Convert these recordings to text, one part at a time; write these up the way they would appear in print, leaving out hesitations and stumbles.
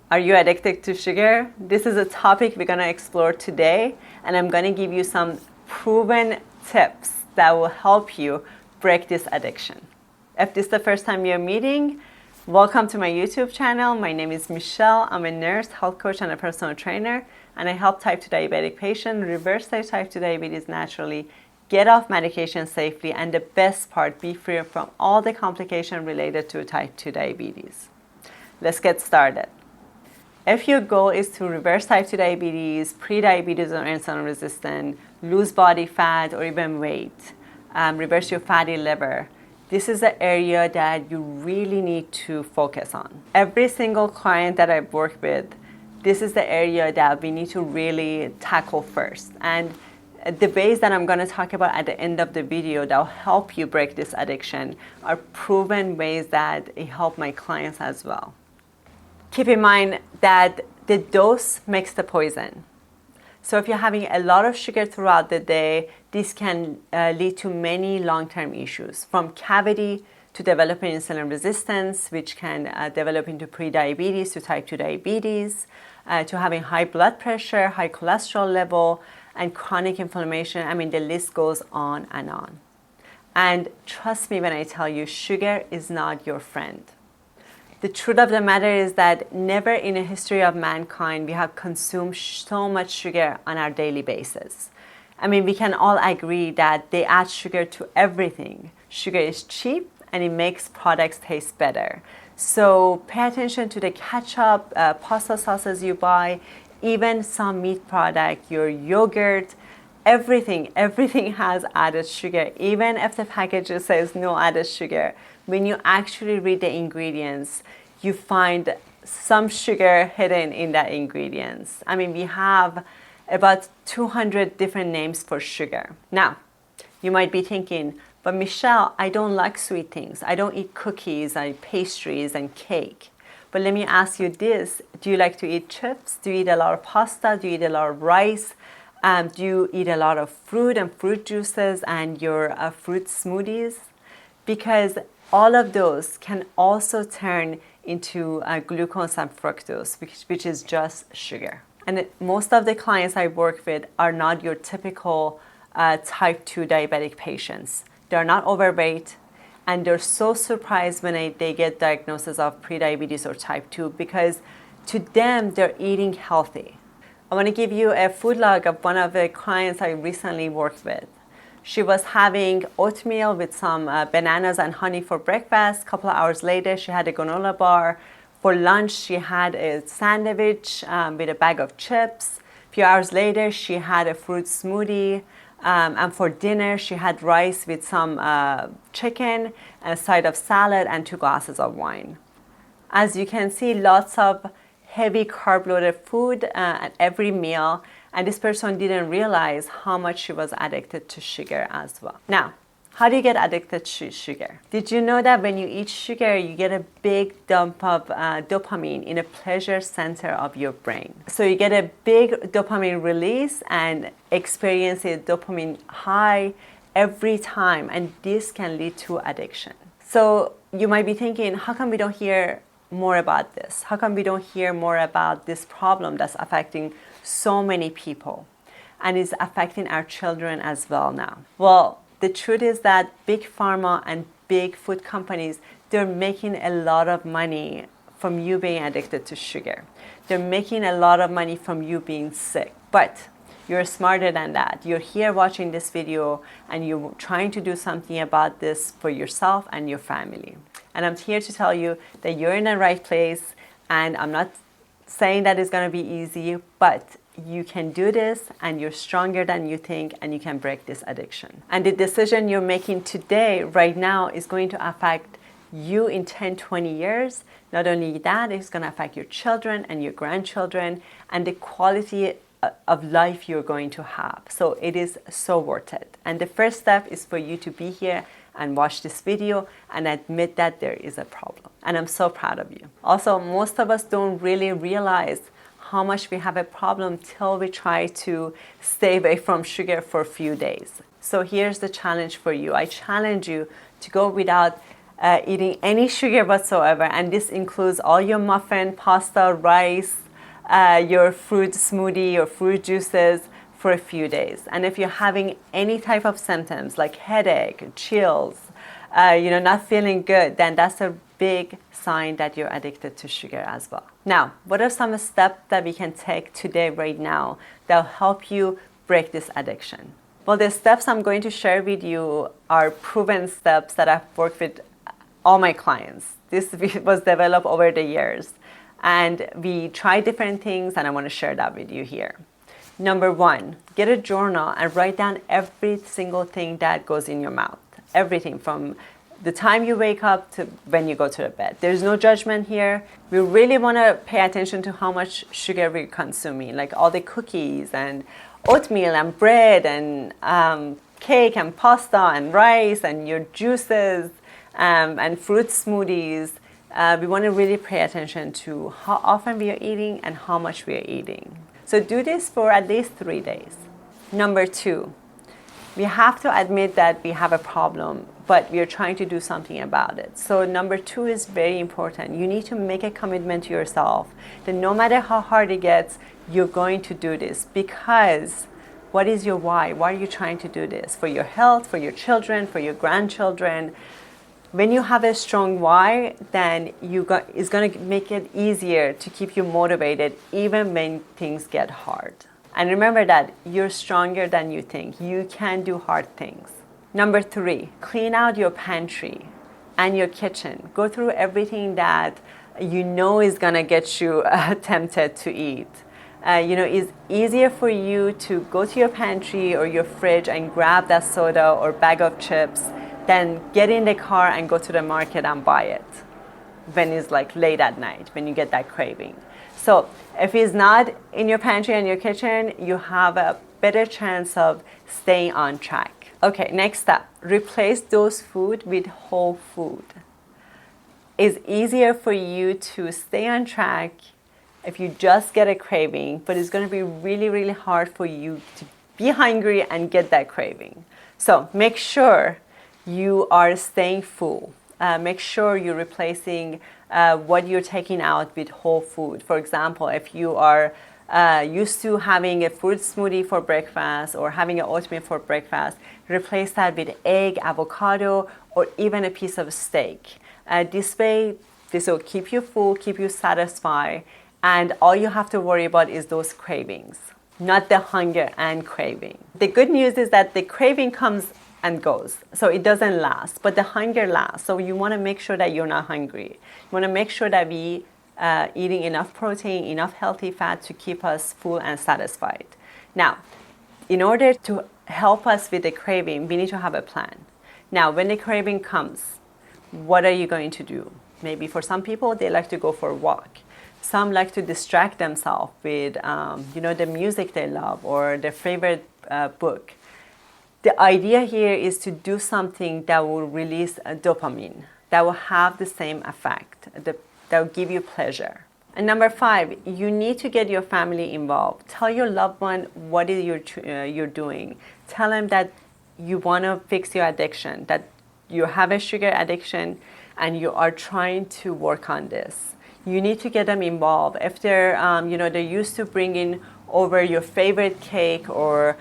Are you addicted to sugar? This is a topic we're going to explore today, and I'm going to give you some proven tips that will help you break this addiction. If this is the first time you're meeting, welcome to my YouTube channel. My name is Michelle. I'm a nurse, health coach, and a personal trainer, and I help type 2 diabetic patients reverse their type 2 diabetes naturally, get off medication safely, and the best part, be free from all the complications related to type 2 diabetes. Let's get started. If your goal is to reverse type 2 diabetes, pre-diabetes or insulin resistant, lose body fat or even weight, reverse your fatty liver, this is the area that you really need to focus on. Every single client that I've worked with, this is the area that we need to really tackle first. And the ways that I'm going to talk about at the end of the video that will help you break this addiction are proven ways that it help my clients as well. Keep in mind that the dose makes the poison. So if you're having a lot of sugar throughout the day, this can lead to many long-term issues, from cavity to developing insulin resistance, which can develop into pre-diabetes to type 2 diabetes, to having high blood pressure, high cholesterol level, and chronic inflammation. I mean, the list goes on and on. And trust me when I tell you, sugar is not your friend. The truth of the matter is that never in the history of mankind we have consumed so much sugar on our daily basis. I mean, we can all agree that they add sugar to everything. Sugar is cheap and it makes products taste better. So pay attention to the ketchup, pasta sauces you buy, even some meat product, your yogurt, everything has added sugar. Even if the package says no added sugar, when you actually read the ingredients, you find some sugar hidden in that ingredients. I mean, we have about 200 different names for sugar. Now, you might be thinking, but Michelle, I don't like sweet things. I don't eat cookies and pastries and cake. But let me ask you this. Do you like to eat chips? Do you eat a lot of pasta? Do you eat a lot of rice? Do you eat a lot of fruit and fruit juices and your fruit smoothies? Because all of those can also turn into glucose and fructose, which is just sugar. And most of the clients I work with are not your typical type 2 diabetic patients. They're not overweight, and they're so surprised when they get diagnosis of prediabetes or type 2 because to them, they're eating healthy. I want to give you a food log of one of the clients I recently worked with. She was having oatmeal with some bananas and honey for breakfast. A couple of hours later, she had a granola bar. For lunch, she had a sandwich with a bag of chips. A few hours later, she had a fruit smoothie. And for dinner, she had rice with some chicken, and a side of salad, and 2 glasses of wine. As you can see, lots of heavy carb-loaded food at every meal. And this person didn't realize how much she was addicted to sugar as well. Now, how do you get addicted to sugar? Did you know that when you eat sugar, you get a big dump of dopamine in a pleasure center of your brain? So you get a big dopamine release and experience a dopamine high every time, and this can lead to addiction. So you might be thinking, how come we don't hear more about this? How come we don't hear more about this problem that's affecting so many people and is affecting our children as well now? Well, the truth is that big pharma and big food companies, they're making a lot of money from you being addicted to sugar. They're making a lot of money from you being sick. But you're smarter than that. You're here watching this video and you're trying to do something about this for yourself and your family. And I'm here to tell you that you're in the right place, and I'm not saying that it's going to be easy, but you can do this and you're stronger than you think, and you can break this addiction. And the decision you're making today, right now, is going to affect you in 10, 20 years. Not only that, it's going to affect your children and your grandchildren and the quality of life you're going to have. So it is so worth it. And the first step is for you to be here and watch this video and admit that there is a problem. And I'm so proud of you. Also, most of us don't really realize how much we have a problem till we try to stay away from sugar for a few days. So here's the challenge for you. I challenge you to go without eating any sugar whatsoever, and this includes all your muffin, pasta, rice, your fruit smoothie, your fruit juices for a few days. And if you're having any type of symptoms like headache, chills, not feeling good, then that's a big sign that you're addicted to sugar as well. Now, what are some steps that we can take today, right now, that will help you break this addiction? Well, the steps I'm going to share with you are proven steps that I've worked with all my clients. This was developed over the years. And we try different things, and I want to share that with you here. Number one, get a journal and write down every single thing that goes in your mouth. Everything from the time you wake up to when you go to bed. There's no judgment here. We really want to pay attention to how much sugar we're consuming, like all the cookies and oatmeal and bread and cake and pasta and rice and your juices and fruit smoothies. We want to really pay attention to how often we are eating and how much we are eating. So do this for at least 3 days. Number two, we have to admit that we have a problem, but we are trying to do something about it. So number two is very important. You need to make a commitment to yourself that no matter how hard it gets, you're going to do this. Because what is your why? Why are you trying to do this? For your health, for your children, for your grandchildren. When you have a strong why, then it's going to make it easier to keep you motivated even when things get hard. And remember that you're stronger than you think. You can do hard things. Number three, clean out your pantry and your kitchen. Go through everything that you know is going to get you tempted to eat. It's easier for you to go to your pantry or your fridge and grab that soda or bag of chips than get in the car and go to the market and buy it when it's like late at night, when you get that craving. So if it's not in your pantry and your kitchen, you have a better chance of staying on track. Okay, next step, replace those food with whole food. It's easier for you to stay on track if you just get a craving, but it's going to be really, really hard for you to be hungry and get that craving. So make sure you are staying full. Make sure you're replacing what you're taking out with whole food. For example, if you are used to having a fruit smoothie for breakfast or having an oatmeal for breakfast, replace that with egg, avocado, or even a piece of steak. This way, this will keep you full, keep you satisfied, and all you have to worry about is those cravings, not the hunger and craving. The good news is that the craving comes and goes, so it doesn't last, but the hunger lasts. So you want to make sure that you're not hungry. You want to make sure that we eating enough protein, enough healthy fat to keep us full and satisfied. Now, in order to help us with the craving, we need to have a plan. Now, when the craving comes, what are you going to do? Maybe for some people, they like to go for a walk. Some like to distract themselves with, the music they love or their favorite book. The idea here is to do something that will release dopamine, that will have the same effect, that will give you pleasure. And number five, you need to get your family involved. Tell your loved one what is you're doing. Tell them that you want to fix your addiction, that you have a sugar addiction and you are trying to work on this. You need to get them involved. If they're used to bringing over your favorite cake or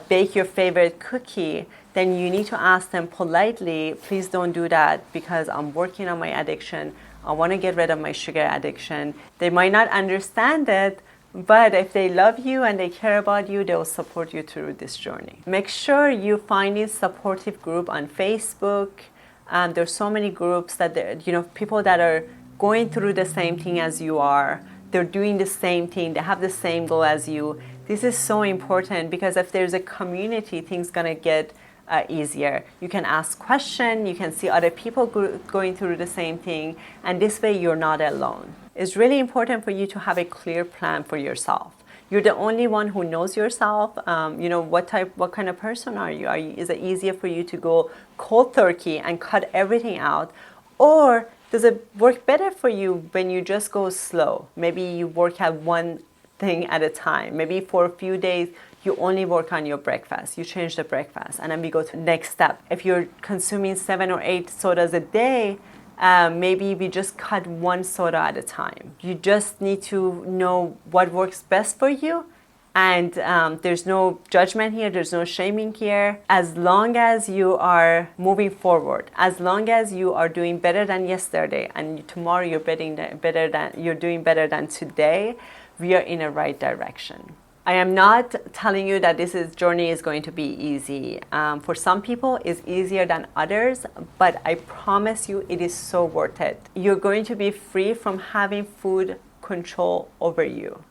bake your favorite cookie, then you need to ask them politely, please don't do that because I'm working on my addiction. I want to get rid of my sugar addiction. They might not understand it, but if they love you and they care about you, they will support you through this journey. Make sure you find a supportive group on Facebook. There's so many groups that people that are going through the same thing as you are. They're doing the same thing. They have the same goal as you. This is so important because if there's a community, things gonna get easier. You can ask questions. You can see other people going through the same thing, and this way you're not alone. It's really important for you to have a clear plan for yourself. You're the only one who knows yourself. What kind of person are you? Is it easier for you to go cold turkey and cut everything out, or does it work better for you when you just go slow? Maybe you work at one thing at a time. Maybe for a few days you only work on your breakfast. You change the breakfast. And then we go to the next step. If you're consuming 7 or 8 sodas a day, maybe we just cut 1 soda at a time. You just need to know what works best for you. And there's no judgment here, there's no shaming here. As long as you are moving forward, as long as you are doing better than yesterday, and tomorrow you're doing better than today, we are in the right direction. I am not telling you that journey is going to be easy. For some people, it's easier than others, but I promise you, it is so worth it. You're going to be free from having food control over you.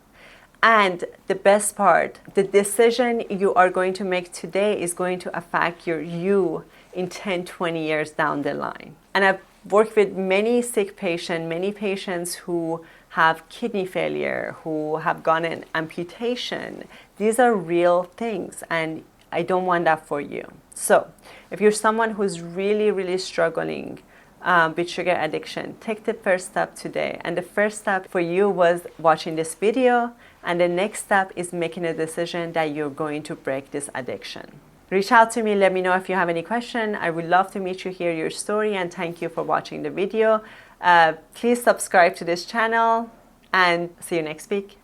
And the best part, the decision you are going to make today is going to affect you in 10, 20 years down the line. And I've worked with many sick patients, many patients who have kidney failure, who have gotten amputation. These are real things, and I don't want that for you. So if you're someone who's really, really struggling with sugar addiction, take the first step today. And the first step for you was watching this video. And the next step is making a decision that you're going to break this addiction. Reach out to me, let me know if you have any question. I would love to meet you, hear your story, and thank you for watching the video. Please subscribe to this channel, and see you next week.